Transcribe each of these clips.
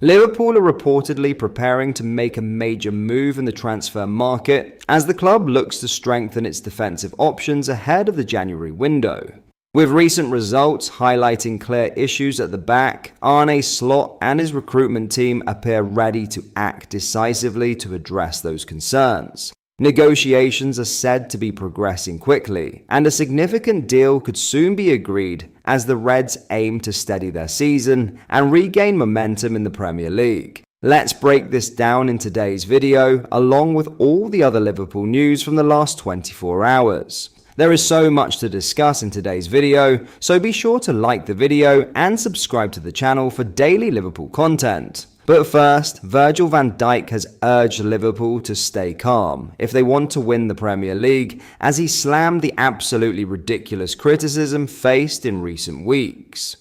Liverpool are reportedly preparing to make a major move in the transfer market as the club looks to strengthen its defensive options ahead of the January window. With recent results highlighting clear issues at the back, Arne Slot and his recruitment team appear ready to act decisively to address those concerns. Negotiations are said to be progressing quickly, and a significant deal could soon be agreed as the Reds aim to steady their season and regain momentum in the Premier League. Let's break this down in today's video, along with all the other Liverpool news from the last 24 hours. There is so much to discuss in today's video, so be sure to like the video and subscribe to the channel for daily Liverpool content. But first, Virgil van Dijk has urged Liverpool to stay calm if they want to win the Premier League, as he slammed the absolutely ridiculous criticism faced in recent weeks.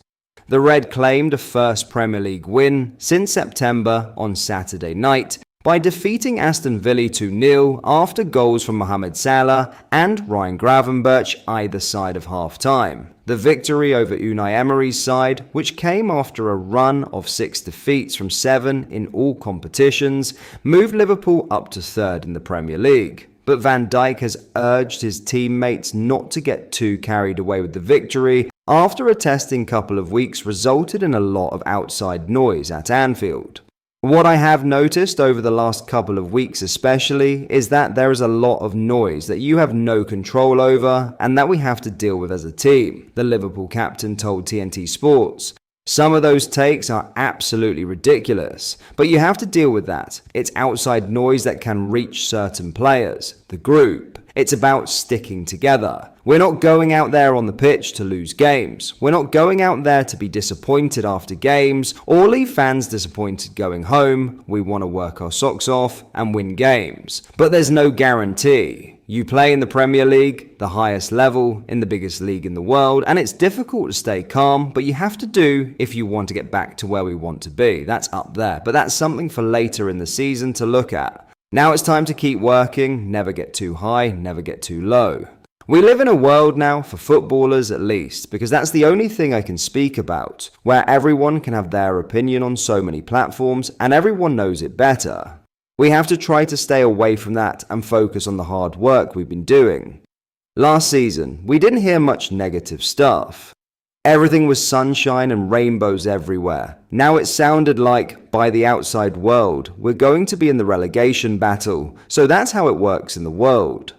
The Red claimed a first Premier League win since September on Saturday night by defeating Aston Villa 2-0 after goals from Mohamed Salah and Ryan Gravenberch either side of half-time. The victory over Unai Emery's side, which came after a run of 6 defeats from 7 in all competitions, moved Liverpool up to third in the Premier League. But Van Dijk has urged his teammates not to get too carried away with the victory after a testing couple of weeks resulted in a lot of outside noise at Anfield. What I have noticed over the last couple of weeks especially is that there is a lot of noise that you have no control over and that we have to deal with as a team, the Liverpool captain told TNT Sports. Some of those takes are absolutely ridiculous, but you have to deal with that. It's outside noise that can reach certain players, the group. It's about sticking together. We're not going out there on the pitch to lose games. We're not going out there to be disappointed after games or leave fans disappointed going home. We want to work our socks off and win games. But there's no guarantee. You play in the Premier League, the highest level, in the biggest league in the world, and it's difficult to stay calm, but you have to do if you want to get back to where we want to be. That's up there, but that's something for later in the season to look at. Now it's time to keep working, never get too high, never get too low. We live in a world now, for footballers at least, because that's the only thing I can speak about, where everyone can have their opinion on so many platforms and everyone knows it better. We have to try to stay away from that and focus on the hard work we've been doing. Last season, we didn't hear much negative stuff. Everything was sunshine and rainbows everywhere. Now it sounded like, by the outside world, we're going to be in the relegation battle, so that's how it works in the world.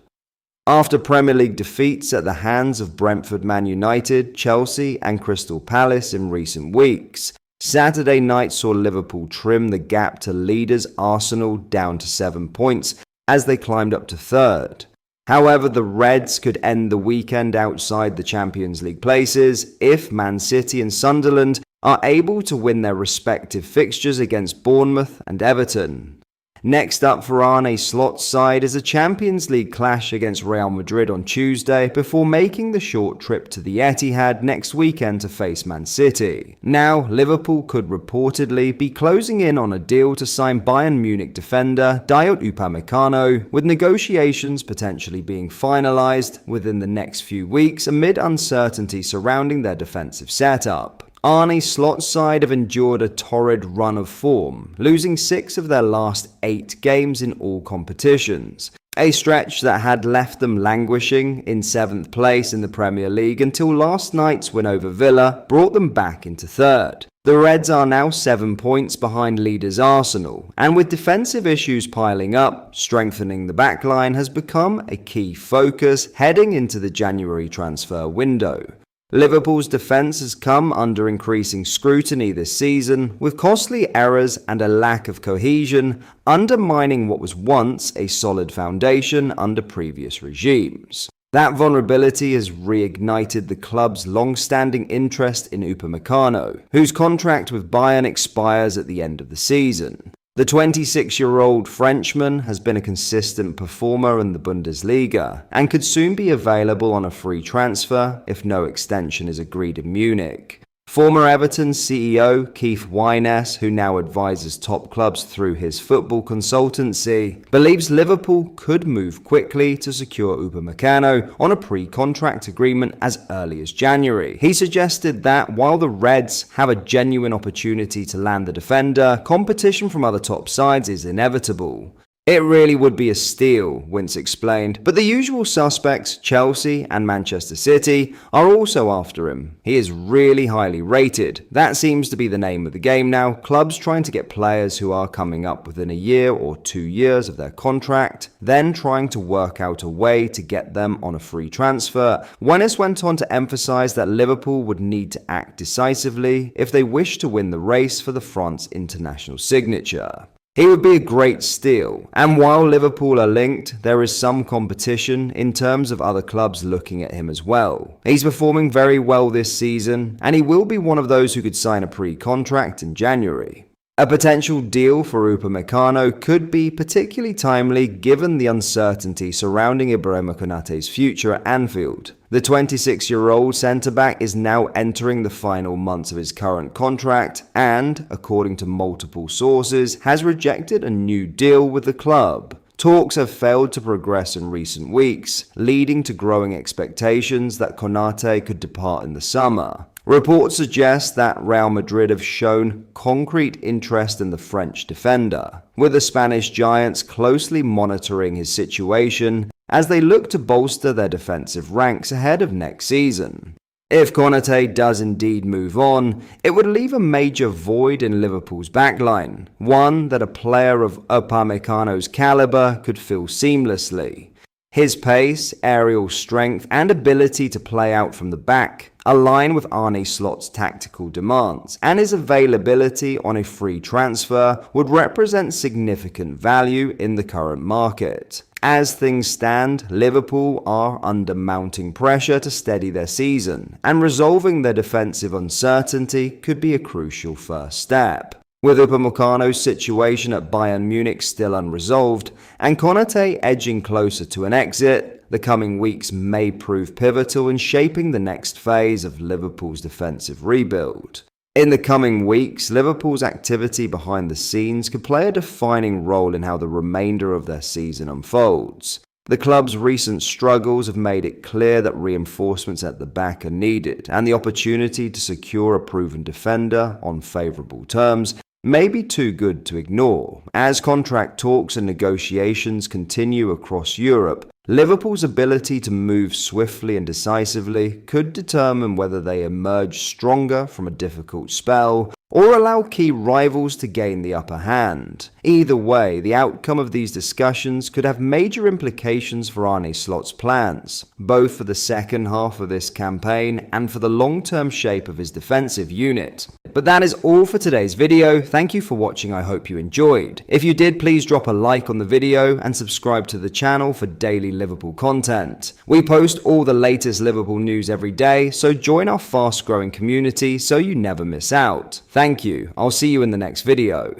After Premier League defeats at the hands of Brentford, Man United, Chelsea and Crystal Palace in recent weeks, Saturday night saw Liverpool trim the gap to leaders Arsenal down to 7 points as they climbed up to third. However, the Reds could end the weekend outside the Champions League places if Man City and Sunderland are able to win their respective fixtures against Bournemouth and Everton. Next up for Arne Slot's side is a Champions League clash against Real Madrid on Tuesday before making the short trip to the Etihad next weekend to face Man City. Now, Liverpool could reportedly be closing in on a deal to sign Bayern Munich defender Dijk Upamecano, with negotiations potentially being finalised within the next few weeks amid uncertainty surrounding their defensive setup. Arne Slot's side have endured a torrid run of form, losing 6 of their last 8 games in all competitions, a stretch that had left them languishing in 7th place in the Premier League until last night's win over Villa brought them back into 3rd. The Reds are now 7 points behind leaders Arsenal, and with defensive issues piling up, strengthening the backline has become a key focus heading into the January transfer window. Liverpool's defence has come under increasing scrutiny this season, with costly errors and a lack of cohesion undermining what was once a solid foundation under previous regimes. That vulnerability has reignited the club's long-standing interest in Upamecano, whose contract with Bayern expires at the end of the season. The 26-year-old Frenchman has been a consistent performer in the Bundesliga and could soon be available on a free transfer if no extension is agreed in Munich. Former Everton CEO Keith Wyness, who now advises top clubs through his football consultancy, believes Liverpool could move quickly to secure Upamecano on a pre-contract agreement as early as January. He suggested that while the Reds have a genuine opportunity to land the defender, competition from other top sides is inevitable. It really would be a steal, Wince explained, but the usual suspects, Chelsea and Manchester City, are also after him. He is really highly rated. That seems to be the name of the game now, clubs trying to get players who are coming up within a year or 2 years of their contract, then trying to work out a way to get them on a free transfer. Wyness went on to emphasize that Liverpool would need to act decisively if they wish to win the race for the France international signature. He would be a great steal, and while Liverpool are linked, there is some competition in terms of other clubs looking at him as well. He's performing very well this season, and he will be one of those who could sign a pre-contract in January. A potential deal for Upamecano could be particularly timely given the uncertainty surrounding Konate's future at Anfield. The 26-year-old centre-back is now entering the final months of his current contract and, according to multiple sources, has rejected a new deal with the club. Talks have failed to progress in recent weeks, leading to growing expectations that Konate could depart in the summer. Reports suggest that Real Madrid have shown concrete interest in the French defender, with the Spanish giants closely monitoring his situation as they look to bolster their defensive ranks ahead of next season. If Konate does indeed move on, it would leave a major void in Liverpool's backline, one that a player of Upamecano's caliber could fill seamlessly. His pace, aerial strength, and ability to play out from the back align with Arne Slot's tactical demands, and his availability on a free transfer would represent significant value in the current market. As things stand, Liverpool are under mounting pressure to steady their season, and resolving their defensive uncertainty could be a crucial first step. With Upamecano's situation at Bayern Munich still unresolved, and Konate edging closer to an exit, the coming weeks may prove pivotal in shaping the next phase of Liverpool's defensive rebuild. In the coming weeks, Liverpool's activity behind the scenes could play a defining role in how the remainder of their season unfolds. The club's recent struggles have made it clear that reinforcements at the back are needed, and the opportunity to secure a proven defender on favourable terms may be too good to ignore. As contract talks and negotiations continue across Europe, Liverpool's ability to move swiftly and decisively could determine whether they emerge stronger from a difficult spell or allow key rivals to gain the upper hand. Either way, the outcome of these discussions could have major implications for Arne Slot's plans, both for the second half of this campaign and for the long-term shape of his defensive unit. But that is all for today's video. Thank you for watching. I hope you enjoyed. If you did, please drop a like on the video and subscribe to the channel for daily Liverpool content. We post all the latest Liverpool news every day, so join our fast-growing community so you never miss out. Thank you. I'll see you in the next video.